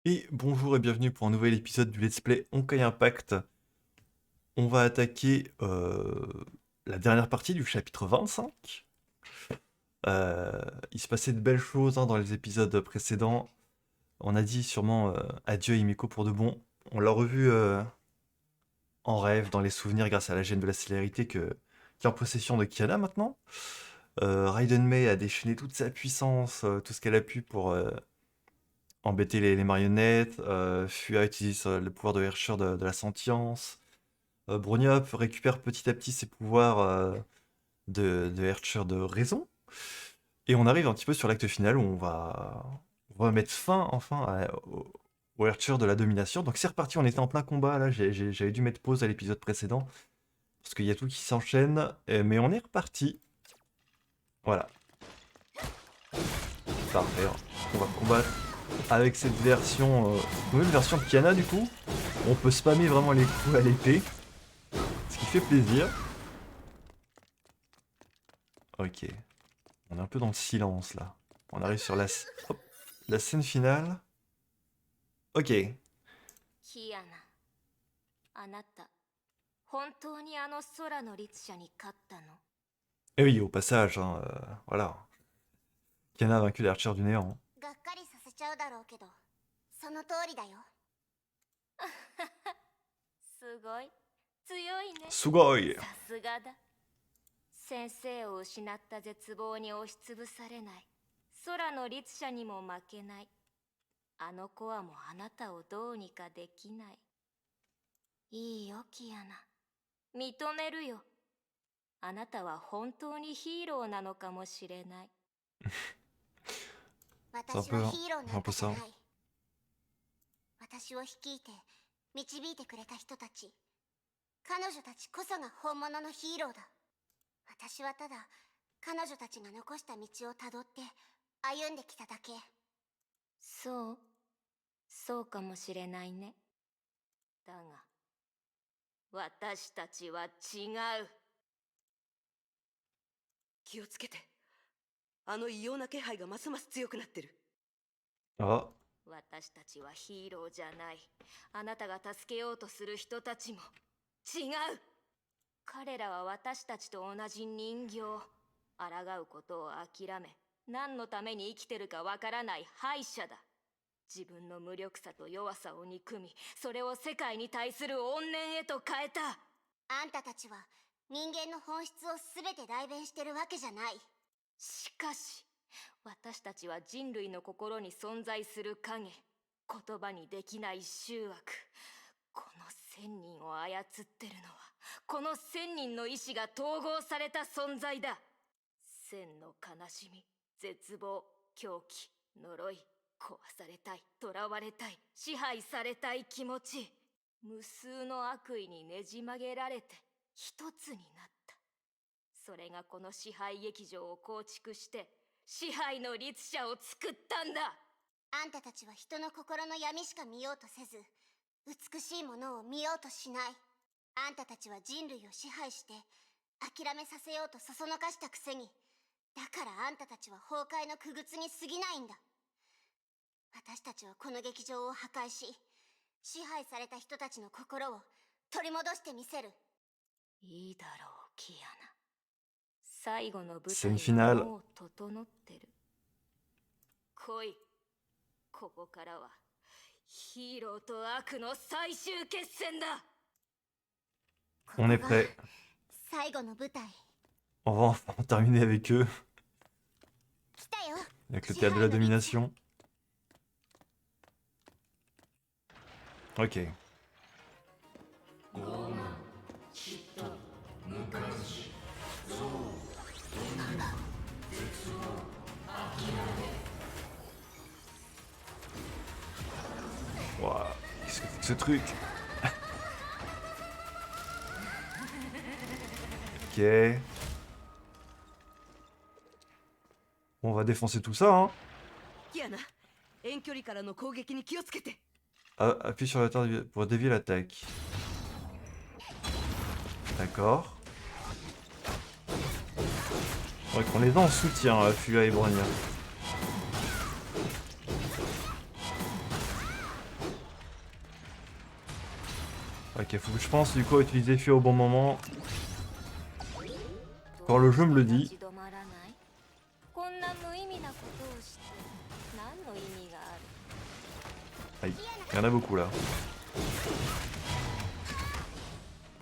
Et bonjour et bienvenue pour un nouvel épisode du Let's Play Honkai Impact. On va attaquer la dernière partie du chapitre 25. Il se passait de belles choses dans les épisodes précédents. On a dit sûrement adieu Himiko pour de bon. On l'a revu en rêve, dans les souvenirs, grâce à la gemme de la célérité qui est en possession de Kiana maintenant. Raiden Mei a déchaîné toute sa puissance, tout ce qu'elle a pu pour embêter les marionnettes. Fua utilise le pouvoir de Herrscher de la sentience. Bronya récupère petit à petit ses pouvoirs de Herrscher de raison. Et on arrive un petit peu sur l'acte final où on va mettre fin enfin au Herrscher de la domination. Donc c'est reparti, on était en plein combat là, j'avais dû mettre pause à l'épisode précédent. Parce qu'il y a tout qui s'enchaîne, mais on est reparti. Voilà, parfait. On va combattre avec cette version, nouvelle version de Kiana du coup. On peut spammer vraiment les coups à l'épée, ce qui fait plaisir. Ok. On est un peu dans le silence là. On arrive sur hop, la scène finale. Ok. Et キアナ、あなた、本当にあの空の律者に勝ったの？ oui, au passage, hein, voilà. Kiana a vaincu les Archers du Néant. がっかりさせちゃうだろうけど、その通りだよ。すごい強いね。 Sugoi! さすがだ。先生を失った絶望に押しつぶされない。空の律者にも負けない。あの子はもうあなたをどうにかできない。いいよ、キアナ。認めるよ。あなたは本当にヒーローなのかもしれない。私はヒーローなんかじゃない。un peu ça. 私を率いて導いてくれた人たち、彼女たちこそが本物のヒーローだ。私はただ彼女たちが残した道をたどって歩んできただけ。そう、そうかもしれないね。だが、私たちは違う。気をつけて。あの異様な気配がますます強くなってる。Ah, 私たちはヒーローじゃない。あなたが助けようとする人たちも違う。彼らは私たちと同じ人形。抗うことを諦め、何のために生きてるかわからない敗者だ。自分の無力さと弱さを憎み、それを世界に対する怨念へと変えた。あんたたちは人間の本質を全て代弁してるわけじゃない。しかし、私たちは人類の心に存在する影、言葉にできない醜悪。この1000人を操ってるのは、この1000人の意志が統合された存在だ。1000の悲しみ、絶望、狂気、呪い、壊されたい、囚われたい、支配されたい気持ち。無数の悪意にねじ曲げられて一つになった。それがこの支配劇場を構築して支配の律者を作ったんだ。あんたたちは人の心の闇しか見ようとせず、美しいものを見ようとしない。あんたたちは人類を支配して諦めさせようとそそのかしたくせに、だからあんたたちは崩壊の傀儡に過ぎないんだ。私たちはこの劇場を破壊し、支配された人たちの心を取り戻してみせる。いいだろう、キアナ。最後の舞 Scène 台 finale. はもう整ってる。来い。ここからはヒーローと悪の最終決戦だ。 on est prêt. 最後の舞台。 On va enfin terminer avec eux, 来たよ。 avec le théâtre de la domination. Ok. Ouah, qu'est-ce que c'est que ce truc? Ok. On va défoncer tout ça, hein. キアナ、遠距離からの攻撃に気をつけて。 Ah, appuie sur la table pour dévier l'attaque. D'accord. Ouais, qu'on les a en soutien, Fua et Bronya. Ok, faut que je pense du coup à utiliser Fio au bon moment. Quand le jeu me le dit. こんな無意味なことをして何の意味がある。 Aïe, il y en a beaucoup là.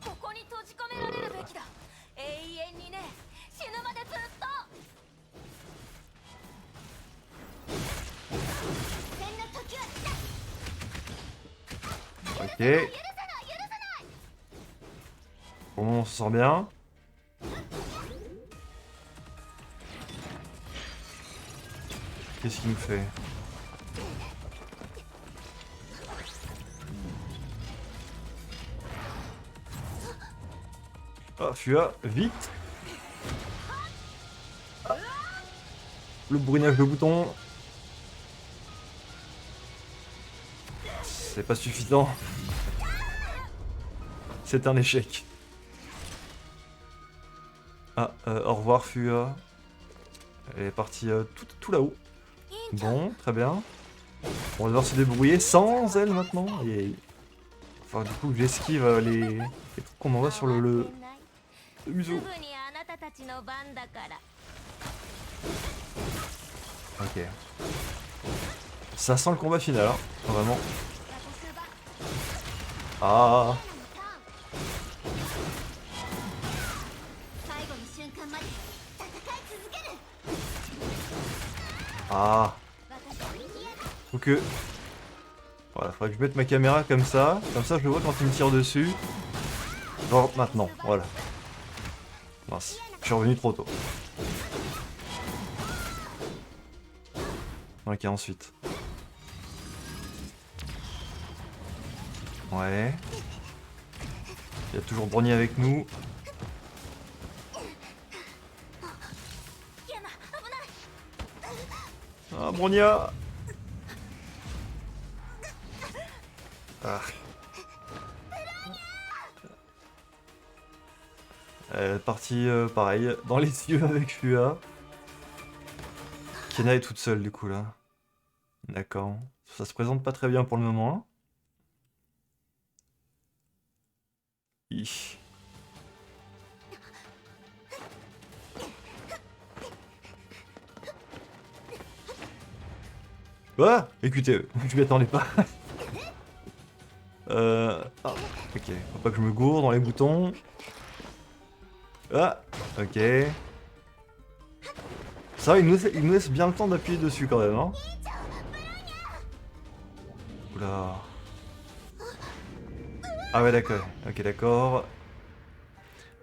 ここに閉じ込められるべきだ。永遠にね、死ぬまでずっと。戦の時は来た。 Ok. Pour le moment on se sort bien. Qu'est-ce qu'il nous fait? Ah, Fua, vite! Ah. Le bourrinage de bouton. C'est pas suffisant. C'est un échec. Ah, au revoir Fua. Elle est partie tout là-haut. Bon, très bien. On va devoir se débrouiller sans elle maintenant. Et... Enfin, du coup, j'esquive les trucs qu'on m'envoie sur le す museau. ぐにあなたたちの番だから。 Ok. Ça sent le combat final, hein. Vraiment. 私の番。 Ah. 最後の瞬間まで戦い続ける。 Ah. 私は生きやがる。 Faut que... Voilà, faudrait que je mette ma caméra comme ça. Comme ça, je le vois quand il me tire dessus. Genre maintenant, voilà. Mince, je suis revenu trop tôt. Ok, ensuite. Ouais. Il y a toujours Brony avec nous. ヤナ、危ない。 Ah, Bronya! Ah. Elle est partie, pareil, dans les yeux avec Fua. Kena est toute seule, du coup, là. D'accord. Ça se présente pas très bien pour le moment. Hi. Ah, écoutez, je m'y attendais pas. Ah, ok. Faut pas que je me gourde dans les boutons. Ah, ok. Ça va, il nous laisse bien le temps d'appuyer dessus quand même, hein. Oula. Ah ouais, d'accord. Ok, d'accord.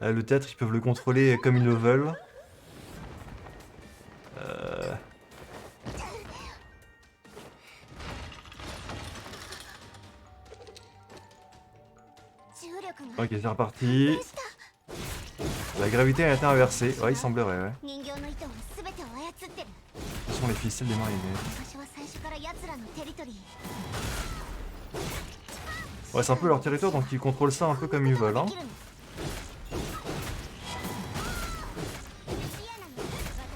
Le théâtre, ils peuvent le contrôler comme ils le veulent. Ok, c'est reparti. La gravité a été inversée. Ouais, il semblerait, ouais. 人形の糸は全てを操ってる。 Ce sont les ficelles des marionnettes. 場所は最初から奴らのテリトリー。 Ouais, c'est un peu leur territoire, donc ils contrôlent ça un peu comme ils veulent, hein. できるの。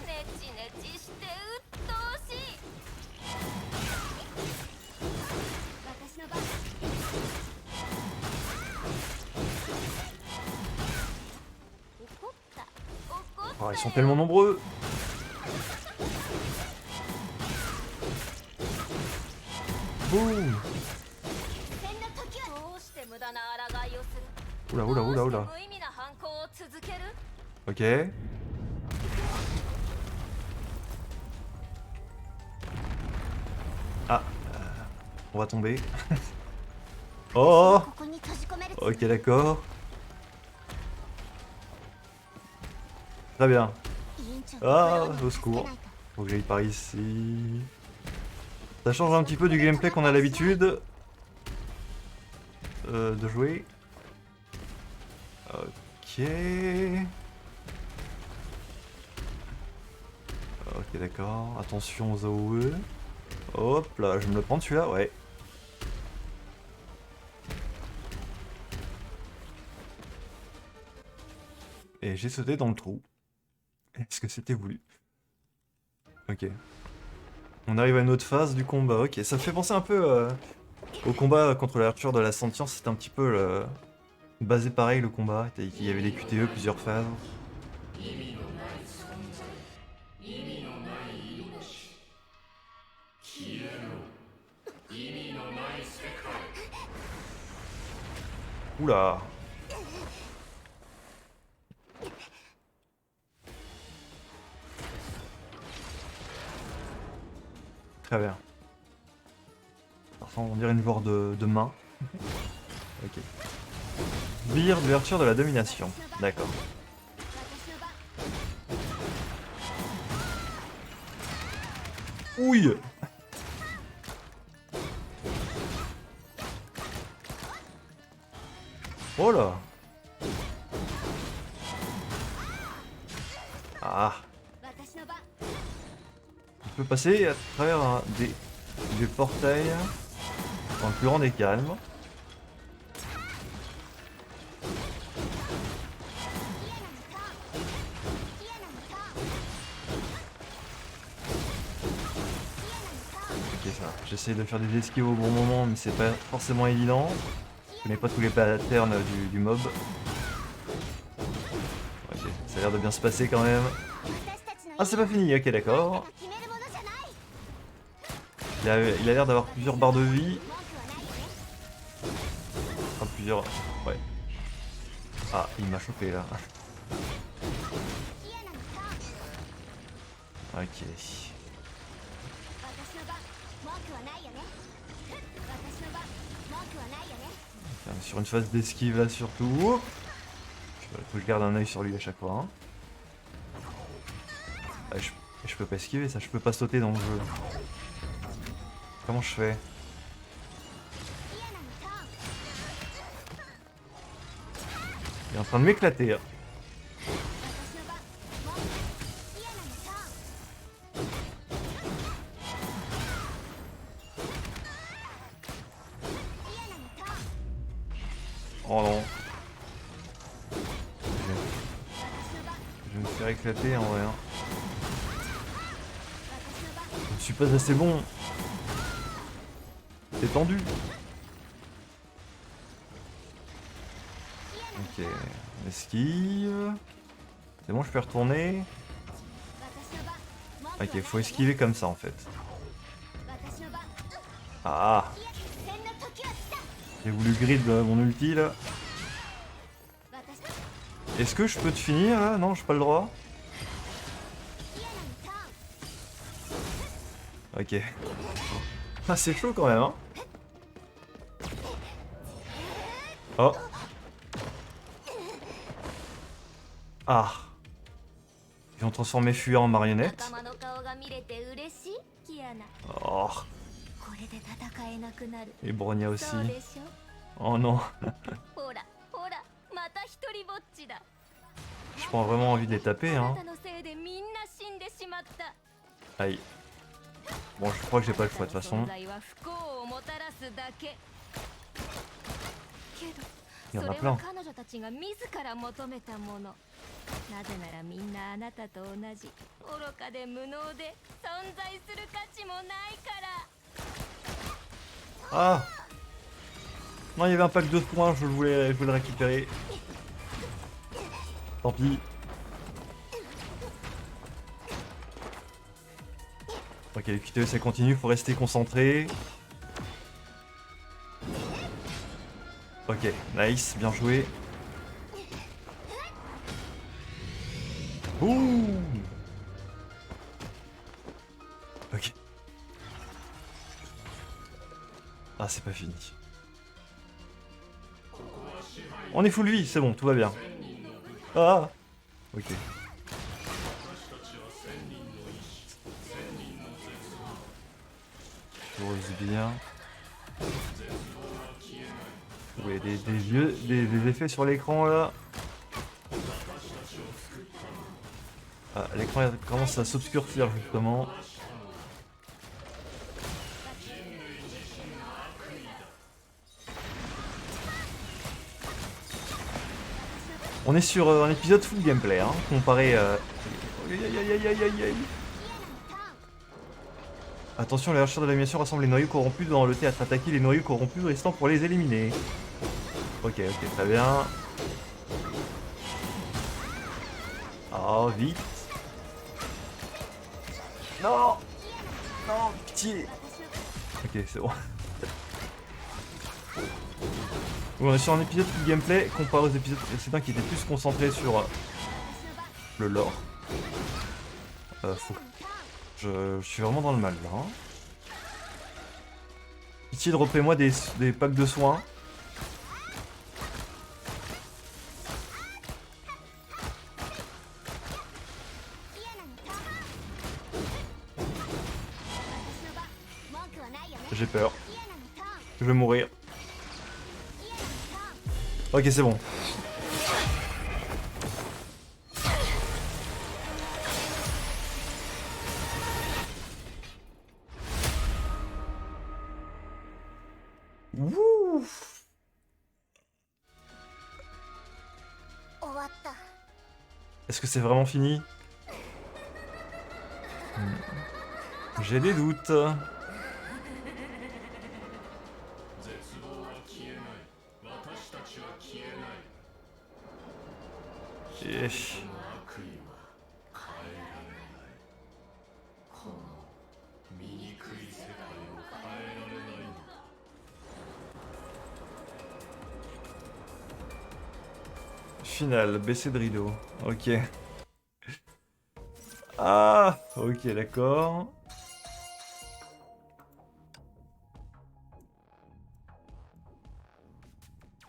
ネチネチして鬱陶しい。私の番。怒った怒った。 Oh, ils sont tellement nombreux. Boum. 戦の時は。どうして無駄な抗いをする。 Oula, oula, oula, どう oula. して無意味な反抗を続ける。 Ok. Ah, on va tomber. Oh, ここに閉じ込める。 ok, d'accord. Très bien. 委員長 Ah, ブローニャ au を助け secours. ないと。 Faut que j'aille par ici. Ça change un petit peu du gameplay qu'on a l'habitude de jouer. Ok. Ok, d'accord. Attention aux AOE. Hop là, je vais me le prendre celui-là, ouais. Et j'ai sauté dans le trou. Est-ce que c'était voulu? Ok. On arrive à une autre phase du combat. Ok, ça me fait penser un peu au combat contre l'arture de la sentience. C'était un petit peu basé pareil le combat, il y avait des QTE, plusieurs phases. Oula. Très bien. Ça ressemble, on dirait une genre de main. Ok. Vire d'ouverture de la domination. D'accord. Ouille. Oh là. Ah. On peut passer à travers des portails dans le plus grand des calmes. Ok, ça va. J'essaie de faire des esquives au bon moment, mais c'est pas forcément évident. Je connais pas tous les patterns du mob. Ok, ça a l'air de bien se passer quand même. Ah, c'est pas fini, ok, d'accord. Il a l'air d'avoir plusieurs barres de vie. Enfin, plusieurs... Ouais. Ah, il m'a chopé là. Ok. Sur une phase d'esquive là surtout. Faut que je garde un œil sur lui à chaque fois. Hein. Ah, je peux pas esquiver ça, je peux pas sauter dans le jeu. Comment je fais? Il est en train de m'éclater. Hein. Oh non. Je vais me faire éclater en vrai. Hein. Je ne suis pas assez bon. C'est tendu. Ok, esquive. C'est bon, je peux retourner. Ok, faut esquiver comme ça en fait. Ah. J'ai voulu grid mon ulti là. Est-ce que je peux te finir là? Non, j'ai pas le droit. Ok. Ah, c'est chaud quand même, hein. Oh. Ah. Ils ont transformé Fuya en marionnette. Oh. Et Bronya aussi. Oh non. Je prends vraiment envie de les taper, hein. Aïe. Bon, je crois que j'ai pas le choix de toute façon. Il y en a plein. Ah. Non, il y avait un pack de points, je voulais le récupérer. Tant pis. Ok, les QTE ça continue, faut rester concentré. Ok, nice, bien joué. Ouh. Ok. Ah, c'est pas fini. On est full vie, c'est bon, tout va bien. Ah. Ok. Chose bien. Oui, des effets sur l'écran là. Ah, l'écran commence à s'obscurcir justement. On est sur un épisode full gameplay, hein, comparé... Aïe, aïe, aïe, aïe, aïe, aïe. Attention, les archers de l'animation rassemblent les noyaux corrompus dans le théâtre. Attaquer les noyaux corrompus restant pour les éliminer. Ok, ok, très bien. Oh, vite. Non. Non, pitié. Ok, c'est bon. Bon, on est sur un épisode de gameplay comparé aux épisodes précédents qui étaient plus concentrés sur le lore. Je suis vraiment dans le mal là. Hein. Pitié de reprenez-moi des packs de soins. J'ai peur. Je vais mourir. Ok, c'est bon. Wouh! 終わった。 Est-ce que c'est vraiment fini? J'ai des doutes. Et... Final, baisser de rideau. Ok. Ah, ok, d'accord.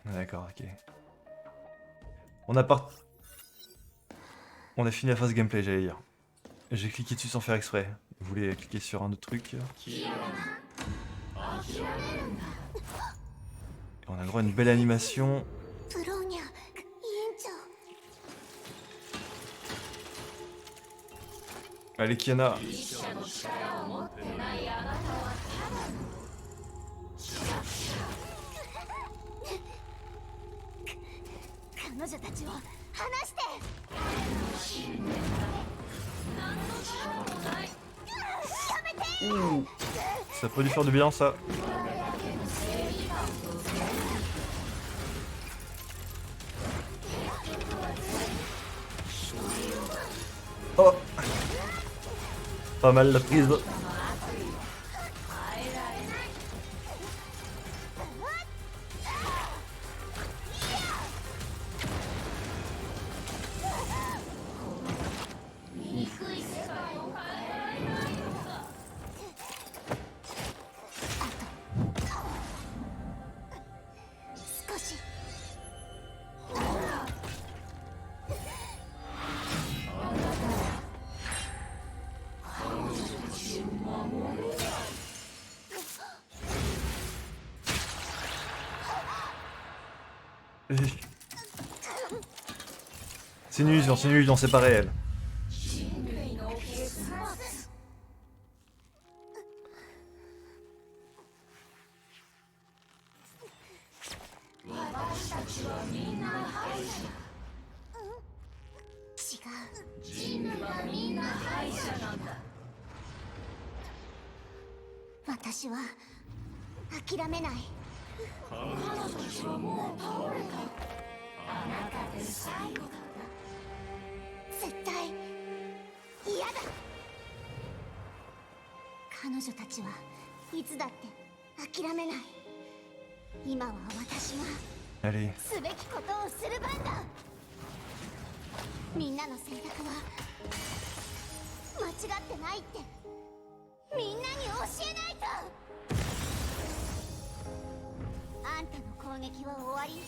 D'accord, ok. On a part... On a fini la phase gameplay, j'allais dire. J'ai cliqué dessus sans faire exprès. Vous voulez cliquer sur un autre truc. Et on a le droit à une belle animation. ブローニャ委員長。 Allez, Kiana. 彼女たちを離して。 Ça peut lui faire du bien, ça. Oh! Pas mal la prise. C'est une illusion, c'est pas réel. Allez. すべきことをする番だ。みんなの選択は間違ってないってみんなに教えないと。あんたの攻撃は終わり。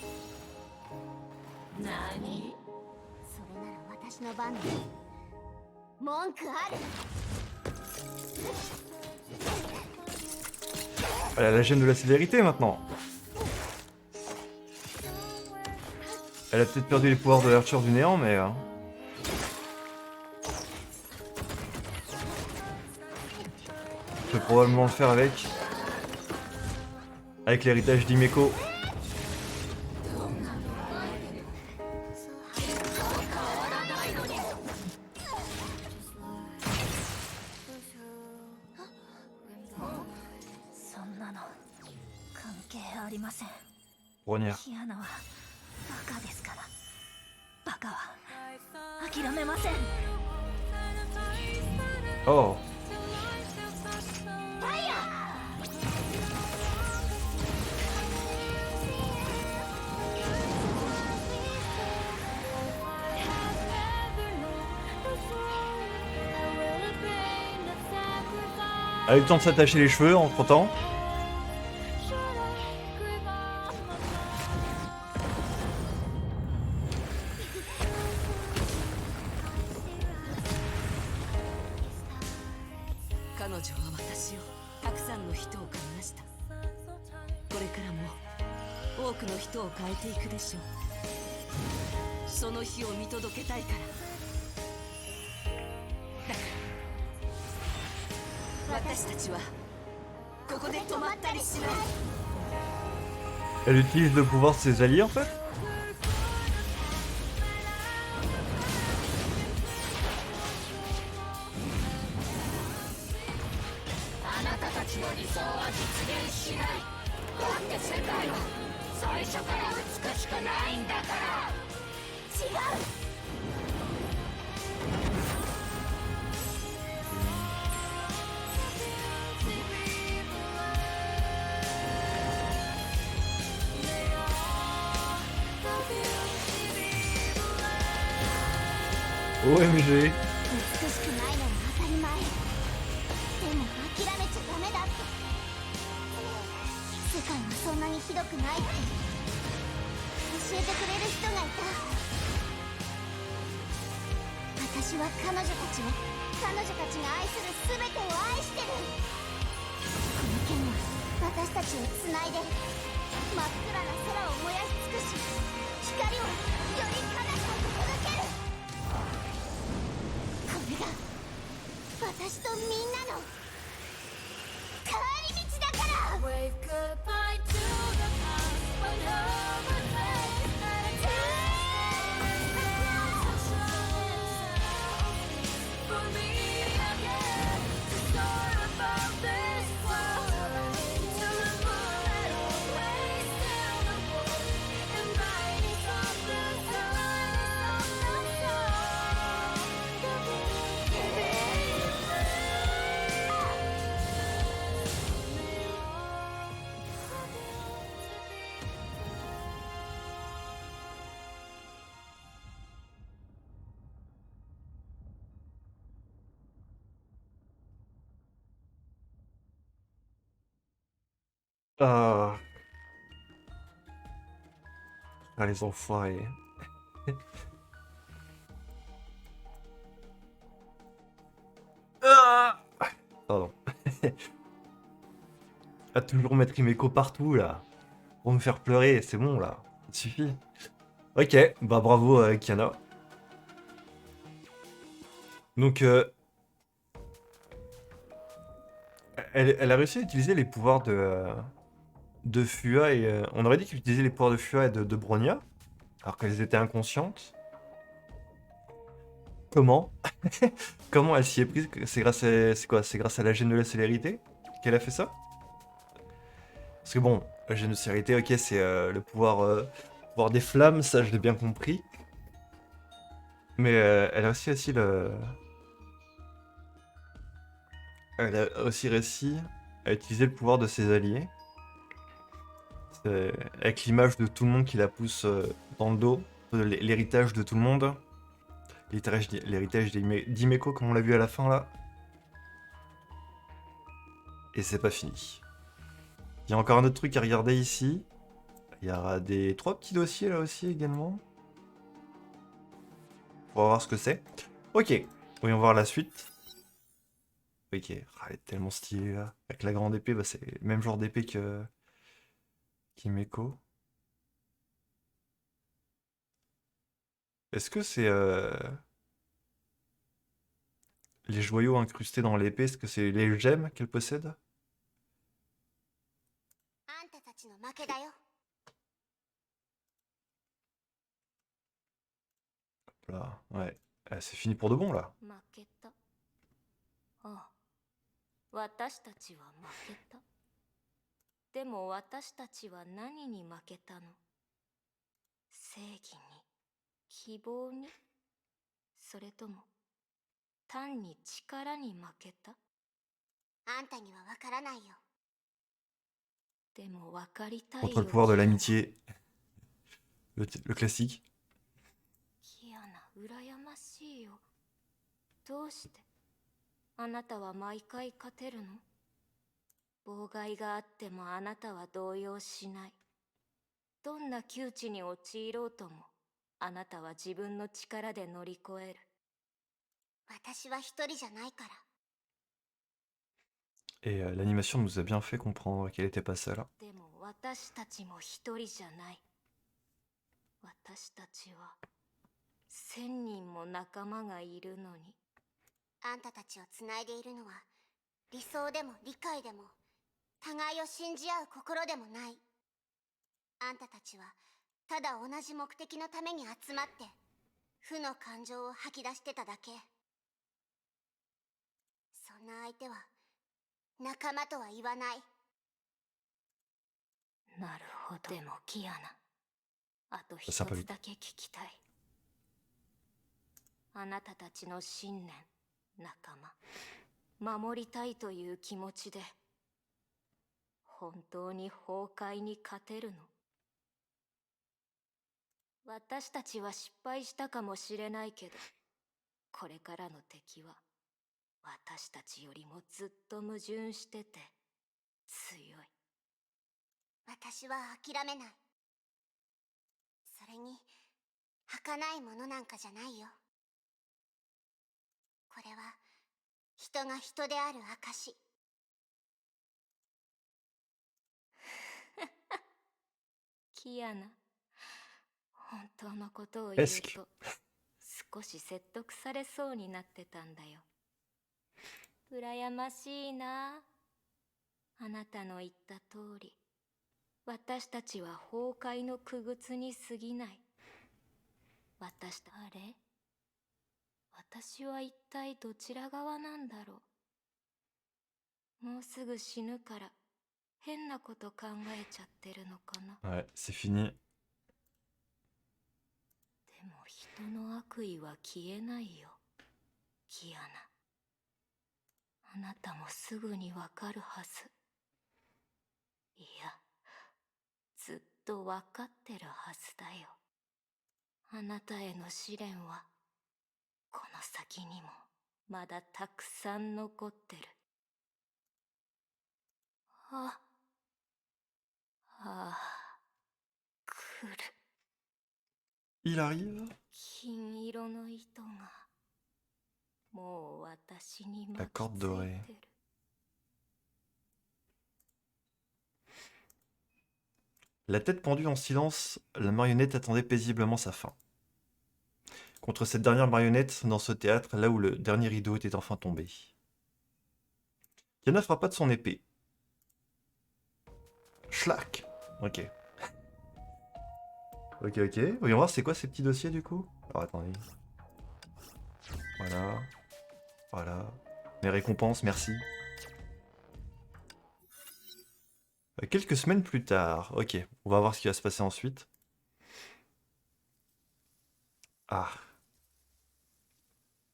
何？それなら私の番だ。文句ある？ Elle a la gêne de la célérité maintenant. Elle a peut-être perdu les pouvoirs de l'Archer du néant, mais... Je peux probablement le faire avec. Avec l'héritage d'Imeko. Bronia. キアナはバカですから。バカは諦めません。 Oh. Elle a eu le temps de s'attacher les cheveux entre temps. Elle utilise le pouvoir de ses alliés en fait. OMG. 美しくないのは当たり前。でも諦めちゃダメだって。世界はそんなにひどくないって教えてくれる人がいた。私は彼女たちを、彼女たちが愛する全てを愛してる。この剣は私たちをつないで、真っ暗な空を燃やし尽くし、光をより彼方へ届ける。これが私とみんなの帰り道だから。 Wave goodbye to the past when love was late and for me again to soar above this world, to remove it away, still the world and rise of the sun. Ah. Ah, les enfoirés. Ah. Pardon. À toujours mettre Himeko partout là. Pour me faire pleurer, c'est bon là. Ça suffit. Ok, bah bravo Kiana. Donc elle a réussi à utiliser les pouvoirs de Fua et... on aurait dit qu'elle utilisait les pouvoirs de Fua et de Bronya, alors qu'elles étaient inconscientes. Comment? Comment elle s'y est prise? C'est grâce à... C'est quoi? C'est grâce à la gêne de la célérité qu'elle a fait ça? Parce que bon, la gêne de célérité, ok, c'est le pouvoir des flammes, ça je l'ai bien compris. Mais elle a aussi le... Elle a aussi réussi à utiliser le pouvoir de ses alliés. Avec l'image de tout le monde qui la pousse dans le dos, l'héritage de tout le monde. L'héritage d'Himeko, comme on l'a vu à la fin là. Et c'est pas fini. Il y a encore un autre truc à regarder ici. Il y aura trois petits dossiers là aussi également. On va voir ce que c'est. Ok, voyons voir la suite. Ok, ah, elle est tellement stylée là. Avec la grande épée, bah, c'est le même genre d'épée qu'Himeko. Est-ce que c'est les joyaux incrustés dans l'épée? Est-ce que c'est les gemmes qu'elle possède? Là, ouais. Ah, c'est fini pour de bon là. 私たちは負けた。ででも私たちは何に負けたの？正義に？希望に？それとも単に力に負けた？あんたにはわからないよ。でも分かりたい Contre よ le pouvoir de キアナ。 l'amitié. Le classique. キアナ、羨ましいよ。どうしてあなたは毎回勝てるの？妨害があってもあなたは動揺しない。どんな窮地に陥ろうともあなたは自分の力で乗り越える。私は一人じゃないから。Et l'animation nous a bien fait comprendre qu'elle était pas seule. でも私たちも一人じゃない。私たちは1000人も仲間がいるのに。あんたたちをつないでいるのは理想でも理解でも互いを信じ合う心でもない。あんたたちはただ同じ目的のために集まって負の感情を吐き出してただけ。そんな相手は仲間とは言わない。なるほど。でもキアナ、あと一つ Ça peut vite. だけ聞きたい。あなたたちの信念、仲間、守りたいという気持ちで本当に崩壊に勝てるの？私たちは失敗したかもしれないけど、これからの敵は私たちよりもずっと矛盾してて強い。私は諦めない。それに儚いものなんかじゃないよ。これは人が人である証。キアナ、本当のことを言う Presque. と少し説得されそうになってたんだよ。羨ましいな。あなたの言った通り、私たちは崩壊の傀儡に過ぎない。あれ？私は一体どちら側なんだろう。もうすぐ死ぬから変なこと考えちゃってるのかな。 Ouais, c'est fini. でも人の悪意は消えないよ、キアナ。あなたもすぐにわかるはず。いや、ずっとわかってるはずだよ。あなたへの試練はこの先にもまだたくさん残ってる。ああ、来る。 Il arrive. 金色の糸がもう私に La 巻き corde つい dorée. てる。 La tête pendue en silence, la marionnette attendait paisiblement sa fin. Contre cette dernière marionnette, dans ce théâtre, là où le dernier rideau était enfin tombé. Kiana frappa de son épée. Schlack. Ok. Ok, ok. Voyons voir c'est quoi ces petits dossiers du coup. Alors attendez. Voilà. Voilà. Mes récompenses, merci. Quelques semaines plus tard. Ok, on va voir ce qui va se passer ensuite. Ah.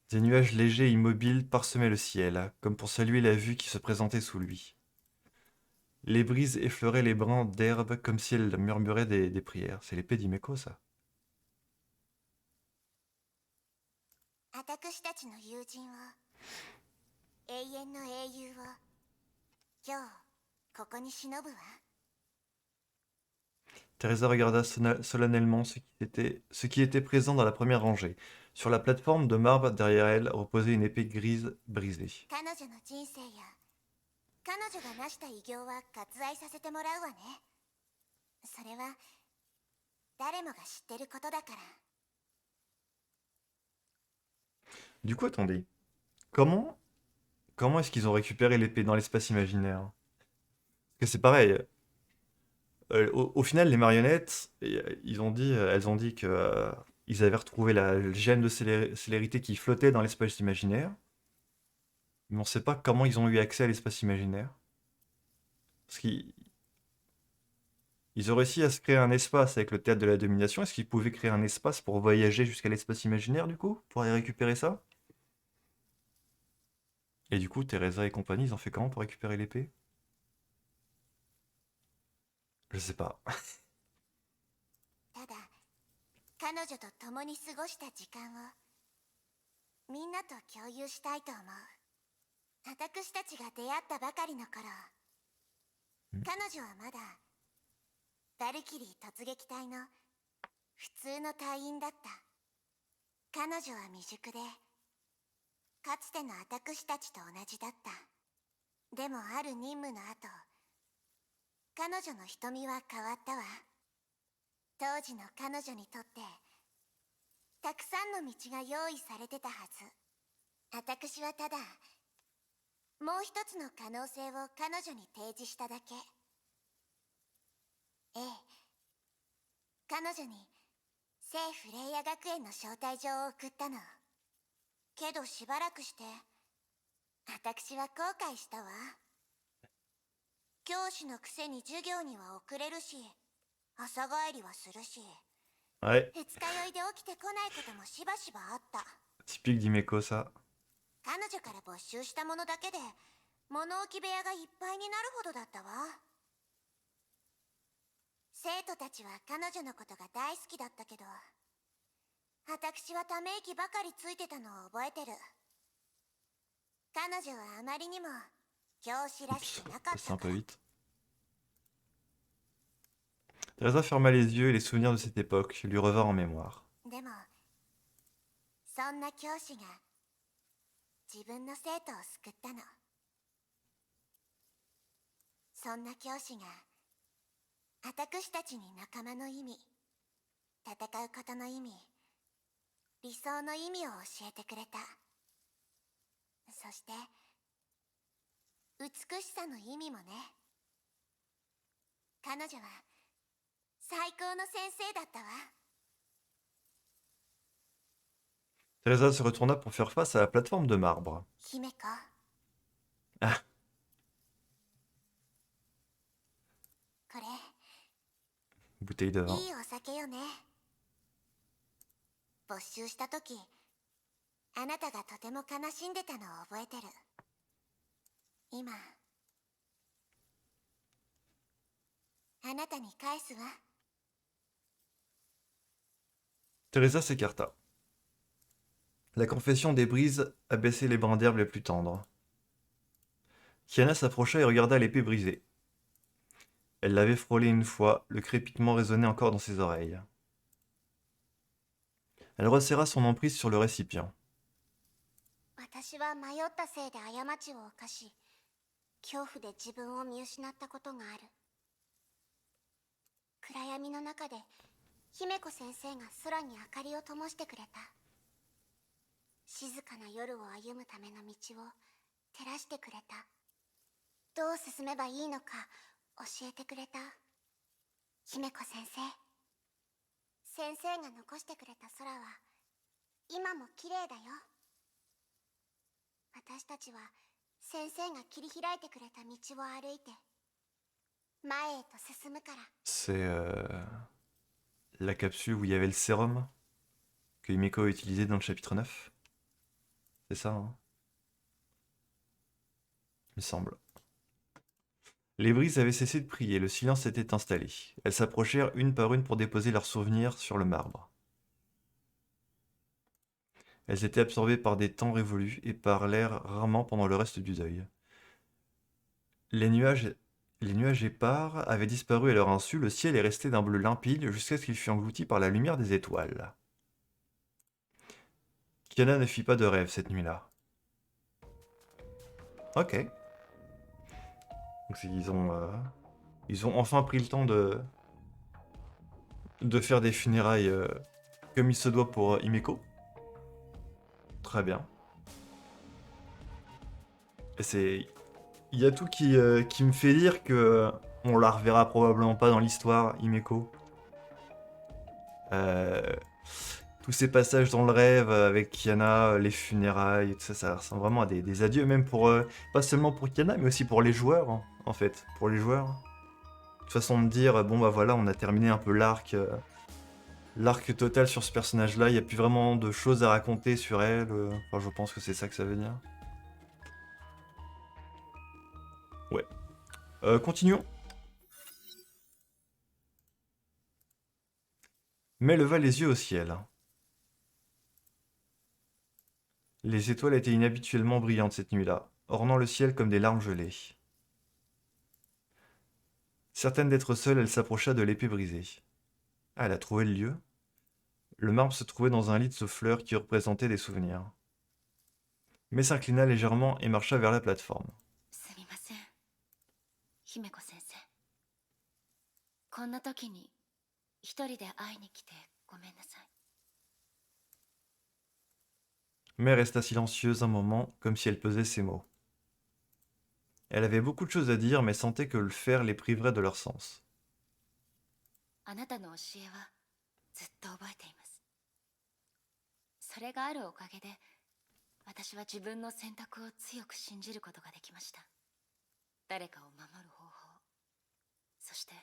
Des nuages légers et immobiles parsemaient le ciel, comme pour saluer la vue qui se présentait sous lui. Les brises effleuraient les brins d'herbe comme si elles murmuraient des prières. C'est l'épée d'Himeko, ça. 私たちの友人を、永遠の英雄を、今日ここに忍ぶわ。 Teresa regarda solennellement ce qui était présent dans la première rangée. Sur la plateforme de marbre derrière elle reposait une épée grise brisée. 彼女の人生や彼女が成した偉業は割愛させてもらうわね。それは誰もが知ってることだから。 Du coup, attendez. Comment est-ce qu'ils ont récupéré l'épée dans l'espace imaginaire? Parce que c'est pareil. Au final, les marionnettes, elles ont dit que ils avaient retrouvé le gène de célérité qui flottait dans l'espace imaginaire. Mais on ne sait pas comment ils ont eu accès à l'espace imaginaire. Parce qu'ils Ils ont réussi à se créer un espace avec le théâtre de la domination. Est-ce qu'ils pouvaient créer un espace pour voyager jusqu'à l'espace imaginaire, du coup? Pour aller récupérer ça? Et du coup, Teresa et compagnie, ils ont fait comment pour récupérer l'épée? Je sais pas. ただ彼女と共に過ごした時間をみんなと共有したいと思う。私たちが出会ったばかりの頃、彼女はまだバルキリー突撃隊の普通の隊員だった。彼女は未熟で、かつての私たちと同じだった。でもある任務の後、彼女の瞳は変わったわ。当時の彼女にとってたくさんの道が用意されてたはず。私はただもう一つの可能性を彼女に提示しただけ。ええ、彼女に聖フレイヤ学園の招待状を送ったの。けどしばらくして私は後悔したわ。教師のくせに授業には遅れるし、朝帰りはするし、 Ouais, 二日酔いで起きてこないこともしばしばあった。 typique d'Himeko, ça. 彼女から没収したものだけで物置部屋がいっぱいになるほどだったわ。生徒たちは彼女のことが大好きだったけど、私はため息ばかりついてたのを覚えてる。彼女はあまりにも教師らし Oups, くなかっ passé た un か peu ら。 vite. Teresa ferma les yeux et les souvenirs de cette époque lui revinrent en mémoire. でもそんな教師が自分の生徒を救ったの。そんな教師が私たちに仲間の意味、戦うことの意味、理想の意味を教えてくれた。そして美しさの意味もね。彼女は最高の先生だったわ。 Teresa se retourna pour faire face à la plateforme de marbre. 姫子、 Ah, これ bouteille de vin. いいお酒よね。没収した時、あなたがとても悲しんでたのを覚えてる。今あなたに返すわ。 Teresa s'écarta. La confession des brises abaissait les brins d'herbe les plus tendres. Kiana s'approcha et regarda l'épée brisée. Elle l'avait frôlée une fois, le crépitement résonnait encore dans ses oreilles. Elle resserra son emprise sur le récipient. 私は迷ったせいで過ちを犯し、恐怖で自分を見失ったことがある。暗闇の中で姫子先生が空に明かりを灯してくれた。静かな夜を歩むための道を照らしてくれた。どう進めばいいのか教えてくれた。姫子先生、先生が残してくれた空は今も綺麗だよ。私たちは先生が切り開いてくれた道を歩いて前へと進むから。 C'est la capsule où il y avait le sérum que Himeko a utilisé dans le chapitre 9. C'est ça, hein? Il me semble. Les brises avaient cessé de prier, le silence s'était installé. Elles s'approchèrent une par une pour déposer leurs souvenirs sur le marbre. Elles étaient absorbées par des temps révolus et parlèrent rarement pendant le reste du deuil. Les nuages épars avaient disparu à leur insu, le ciel est resté d'un bleu limpide jusqu'à ce qu'il fût englouti par la lumière des étoiles. Kiana ne fit pas de rêve cette nuit-là. Ok. Donc ils ont enfin pris le temps de faire des funérailles comme il se doit pour Himeko. Très bien. Et il y a tout qui me fait dire que on la reverra probablement pas dans l'histoire, Himeko. Tous ces passages dans le rêve avec Kiana, les funérailles, tout ça, ça ressemble vraiment à des adieux, même pour pas seulement pour Kiana, mais aussi pour les joueurs, hein, en fait. Pour les joueurs. façon de dire, bon bah voilà, on a terminé un peu l'arc total sur ce personnage-là, il n'y a plus vraiment de choses à raconter sur elle. Enfin, je pense que c'est ça que ça veut dire. Ouais. Continuons. Mais leva les yeux au ciel. Les étoiles étaient inhabituellement brillantes cette nuit-là, ornant le ciel comme des larmes gelées. Certaine d'être seule, elle s'approcha de l'épée brisée. Ah, elle a trouvé le lieu. Le marbre se trouvait dans un lit de fleurs qui représentait des souvenirs. Mais s'inclina légèrement et marcha vers la plateforme. すみません姫子先生。こんな時に一人で会いに来てごめんなさい。 Mais resta silencieuse un moment, comme si elle pesait ses mots. Elle avait beaucoup de choses à dire, mais sentait que le faire les priverait de leur sens. あなたの教えはずっと覚えています。それがあるおかげで私は自分の選択を強く信じることができました。誰かを守る方法、そして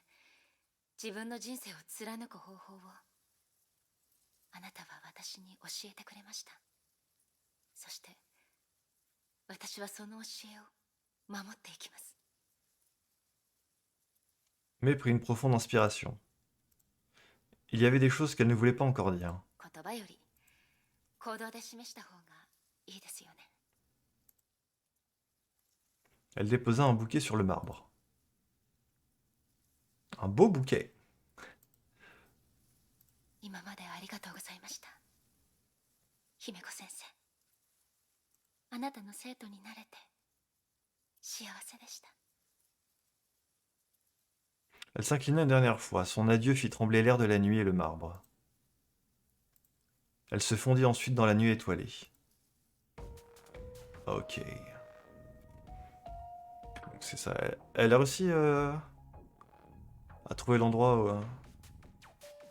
自分の人生を貫く方法をあなたは私に教えてくれました。そして私はその教えを守っていきます。 Mais prit une profonde inspiration. Il y avait des choses qu'elle ne voulait pas encore dire. 言葉より行動で示した方がいいですよね。 Elle déposa un bouquet sur le marbre. Un beau bouquet. 今までありがとうございました。姫子先生。あなたの生徒になれて幸せでした。 Elle s'inclina une dernière fois. Son adieu fit trembler l'air de la nuit et le marbre. Elle se fondit ensuite dans la nuit étoilée. Ok. Donc c'est ça. Elle a réussi à trouver l'endroit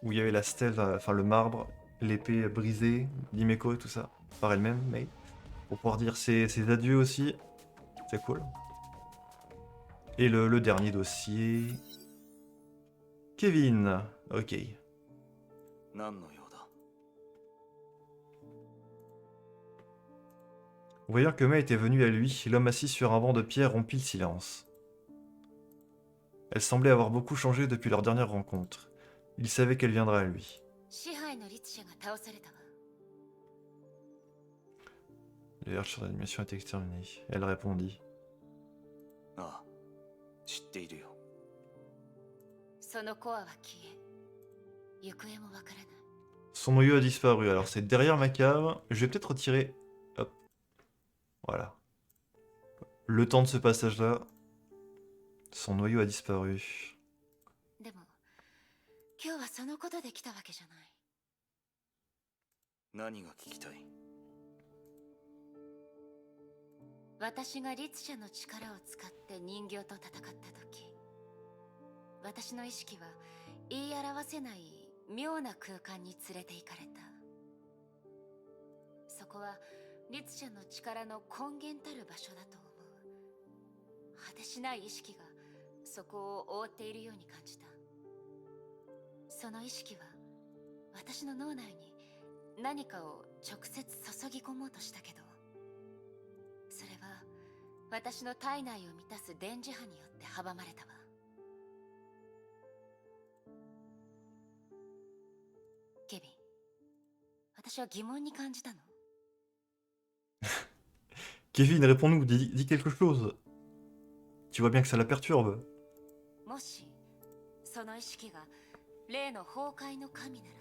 où il y avait la stèle, enfin le marbre, l'épée brisée, d'Himeko et tout ça, par elle-même, mais pour pouvoir dire ses adieux aussi. C'est cool. Et le dernier dossier... Kevin. Ok. 何の用だ？ Voyant que Mai était venue à lui, l'homme assis sur un banc de pierre rompit le silence. Elle semblait avoir beaucoup changé depuis leur dernière rencontre. Il savait qu'elle viendrait à lui. 支配の律者が倒されたわ。 Les verges sur l'animation étaient exterminées. Elle répondit. ああ、知っているよ。そのコアは消え、行方もわからない。 Son noyau a disparu. Alors c'est derrière ma cave. Je vais peut-être retirer... Hop. Voilà. Le temps de ce passage-là. Son noyau a disparu. でも今日はそのことで来たわけじゃない。何が聞きたい？私が律者の力を使って人形と戦った時、私の意識は言い表せない妙な空間に連れて行かれた。そこは律者の力の根源たる場所だと思う。果てしない意識がそこを覆っているように感じた。その意識は私の脳内に何かを直接注ぎ込もうとしたけど、それは私の体内を満たす電磁波によって阻まれたわ。ケビン、私は疑問に感じたの。 Kevin, réponds-nous, dis quelque chose. Tu vois bien que ça la perturbe. もしその意識が例の崩壊の神なら、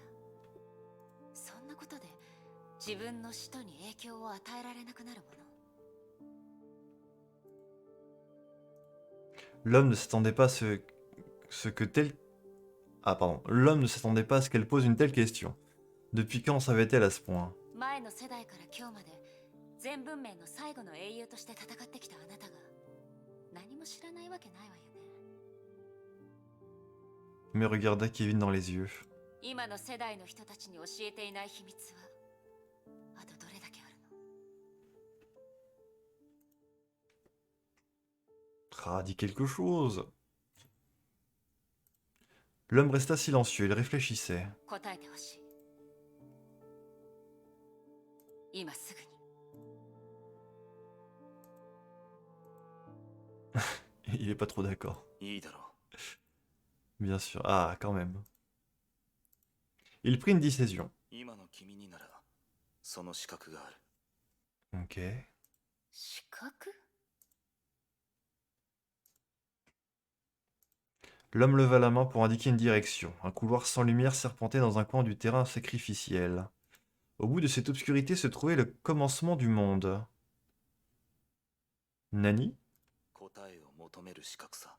そんなことで自分の使徒に影響を与えられなくなるもの。 L'homme ne s'attendait pas à ce que tel... Ah pardon. L'homme ne s'attendait pas à ce qu'elle pose une telle question. Depuis quand en savait-elle à ce point? 前の世代から今日まで全文明の最後の英雄として戦ってきたあなたが何も知らないわけないわよね。 Mais regarda Kevin dans les yeux. 今の世代の人たちに教えていない秘密はあとどれだけあるの？ Ah, dis quelque chose. L'homme resta silencieux, il réfléchissait. 答えてほしい。今すぐに。Il est pas trop d'accord. いいだろ Bien sûr. Ah, quand même. Il prit une décision. う。今の君にならその資格がある。 Ok. 資格？ L'homme leva la main pour indiquer une direction. Un couloir sans lumière serpentait dans un coin du terrain sacrificiel. Au bout de cette obscurité se trouvait le commencement du monde. Nani? 答えを求める資格さ。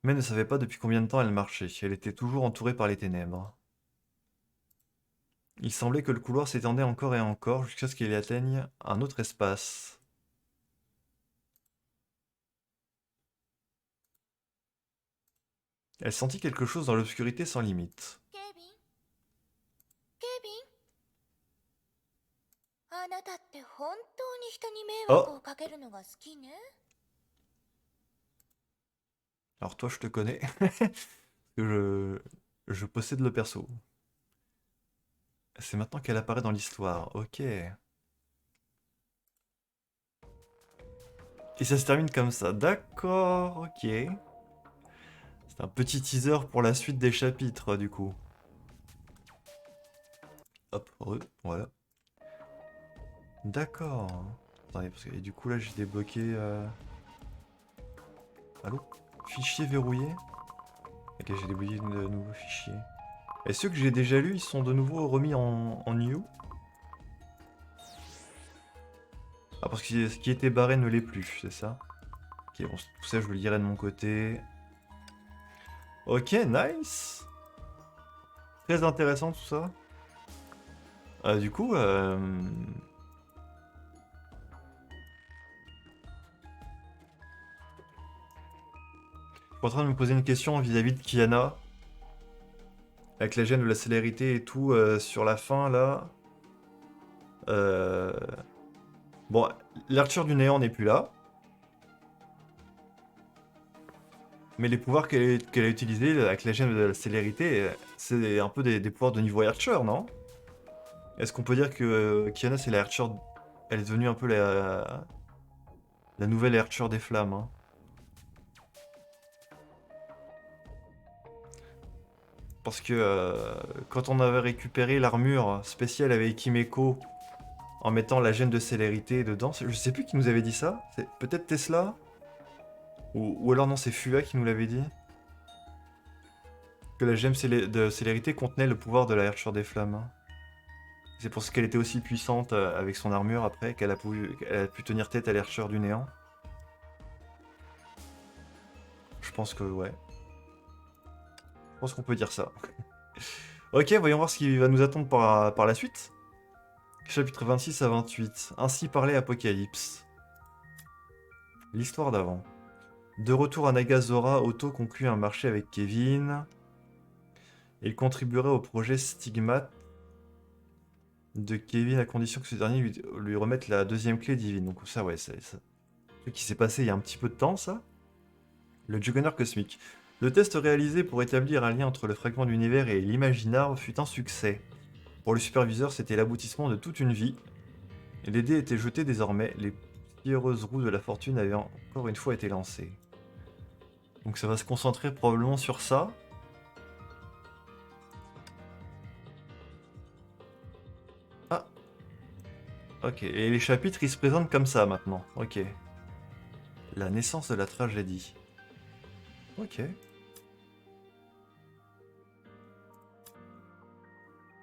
Mais ne savait pas depuis combien de temps elle marchait. Elle était toujours entourée par les ténèbres. Il semblait que le couloir s'étendait encore et encore jusqu'à ce qu'elle atteigne un autre espace. Elle sentit quelque chose dans l'obscurité sans limite. ケビンケビンあなたって本当に人に迷惑をかけるのが好きね。 Alors toi, je te connais. Je possède le perso. C'est maintenant qu'elle apparaît dans l'histoire. Ok. Et ça se termine comme ça. D'accord, ok. C'est un petit teaser pour la suite des chapitres, du coup. Hop, voilà. D'accord. Attendez, parce que et du coup là j'ai débloqué... Allô? Fichier verrouillé? Ok, j'ai débloqué de nouveaux fichiers. Et ceux que j'ai déjà lus, ils sont de nouveau remis en new? Ah, parce que ce qui était barré ne l'est plus, c'est ça? Ok, bon, tout ça je le lirai de mon côté. Ok, nice! Très intéressant tout ça. Du coup, je suis en train de me poser une question vis-à-vis de Kiana. Avec la gêne de la célérité et tout, sur la fin, là. Bon, l'Arthur du Néant n'est plus là. Mais les pouvoirs qu'elle a utilisés avec la gêne de la célérité, c'est un peu des pouvoirs de niveau Archer, non? Est-ce qu'on peut dire que Kiana, c'est la Archer... Elle est devenue un peu la nouvelle Archer des flammes, hein. Parce que quand on avait récupéré l'armure spéciale avec Kimeko en mettant la gemme de célérité dedans, je sais plus qui nous avait dit ça. C'est peut-être Tesla ou alors non, c'est Fua qui nous l'avait dit. Que la gemme de célérité contenait le pouvoir de la Archer des flammes, hein. C'est pour ça qu'elle était aussi puissante avec son armure après, qu'elle a pu tenir tête à l'Archer du néant. Je pense que ouais. Je pense qu'on peut dire ça. Ok, voyons voir ce qui va nous attendre par la suite. Chapitre 26 à 28. Ainsi parlait Apocalypse. L'histoire d'avant. De retour à Nagazora, Otto conclut un marché avec Kevin. Il contribuerait au projet Stigmate de Kevin à condition que ce dernier lui remette la deuxième clé divine. Donc ça, ouais, c'est ça. Ce qui s'est passé il y a un petit peu de temps, ça. Le Juggernaut cosmique. Le test réalisé pour établir un lien entre le fragment d'univers et l'Imaginar fut un succès. Pour le superviseur, c'était l'aboutissement de toute une vie. Les dés étaient jetés désormais, les heureuses roues de la fortune avaient encore une fois été lancées. Donc ça va se concentrer probablement sur ça. Ah. Ok, et les chapitres ils se présentent comme ça maintenant. Ok. La naissance de la tragédie. Ok.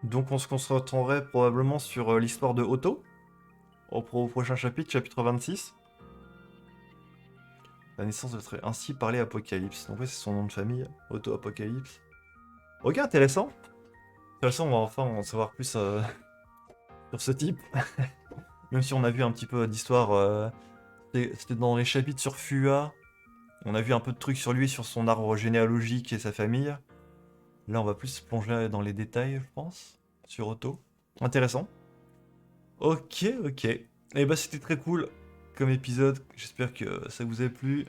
Donc on se concentrerait probablement sur l'histoire de Otto au prochain chapitre, chapitre 26. La naissance de la ainsi parlait Apocalypse. Donc ouais, c'est son nom de famille, Otto Apocalypse. Ok, intéressant. De toute façon, on va enfin en savoir plus sur ce type. Même si on a vu un petit peu d'histoire, c'était dans les chapitres sur Fua. On a vu un peu de trucs sur lui, sur son arbre généalogique et sa famille. Là, on va plus se plonger dans les détails, je pense, sur Otto. Intéressant. Ok, ok. Et bah c'était très cool comme épisode. J'espère que ça vous a plu.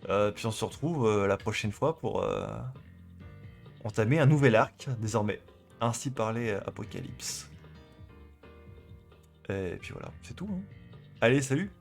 Puis on se retrouve la prochaine fois pour entamer un nouvel arc désormais. Ainsi parlait Apocalypse. Et puis voilà, c'est tout, hein. Allez, salut!